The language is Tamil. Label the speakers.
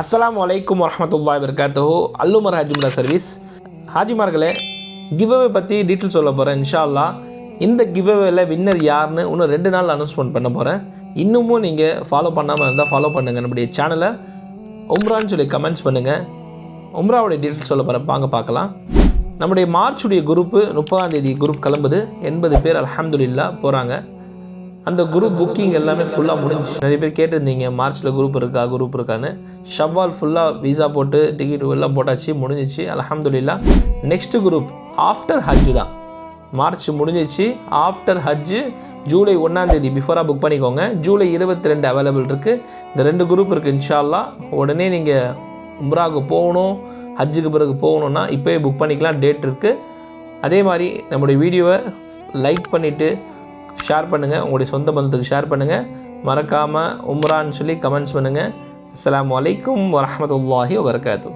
Speaker 1: அஸ்ஸலாமு அலைக்கும் வரஹ்மத்துல்லாஹி வபரகாத்துஹு. அல்லுமர் ஹாஜிமுரா சர்வீஸ் ஹாஜிமார்களே, கிவ்அவே பற்றி டீட்டெயில் சொல்ல போகிறேன் இன்ஷா அல்லாஹ். இந்த கிவ்அவேல வின்னர் யாருன்னு இன்னும் 2 நாள் அனௌன்ஸ்மெண்ட் பண்ண போகிறேன். இன்னமும் நீங்கள் ஃபாலோ பண்ணாமல் இருந்தால் ஃபாலோ பண்ணுங்கள். நம்முடைய சேனலை உம்ரான்னு சொல்லி கமெண்ட்ஸ் பண்ணுங்கள். உம்ராவுடைய டீட்டெயில் சொல்ல போகிறேன், வாங்க பார்க்கலாம். நம்முடைய மார்ச்சுடைய குரூப்பு 30ஆம் தேதி குரூப் கிளம்புது. 80 பேர் அல்ஹம்துலில்லாஹ் போகிறாங்க. அந்த குரூப் புக்கிங் எல்லாமே ஃபுல்லாக முடிஞ்சிச்சு. நிறைய பேர் கேட்டிருந்தீங்க மார்ச்சில் குரூப் இருக்கான்னு. ஷவ்வால் ஃபுல்லாக வீசா போட்டு டிக்கெட் எல்லாம் போட்டாச்சு, முடிஞ்சிச்சு அல்ஹம்துலில்லாஹ். நெக்ஸ்ட்டு குரூப் ஆஃப்டர் ஹஜ்ஜு தான். மார்ச் முடிஞ்சிச்சு, ஆஃப்டர் ஹஜ்ஜு ஜூலை 1ஆம் தேதி பிஃபோராக புக் பண்ணிக்கோங்க. ஜூலை 22 அவைலபிள் இருக்குது. இந்த 2 குரூப் இருக்குது இன்ஷா அல்லாஹ். உடனே நீங்கள் உம்ராவுக்கு போகணும், ஹஜ்ஜுக்கு பிறகு போகணுன்னா இப்போயே புக் பண்ணிக்கலாம், டேட் இருக்குது. அதே மாதிரி நம்முடைய வீடியோவை லைக் பண்ணிவிட்டு ஷேர் பண்ணுங்கள், உங்களுடைய சொந்த பந்தத்துக்கு ஷேர் பண்ணுங்கள். மறக்காமல் உம்ரான்னு சொல்லி கமெண்ட்ஸ் பண்ணுங்கள். அஸ்ஸலாமு அலைக்கும் வரஹ்மத்துல்லாஹி வபரகாத்துஹு.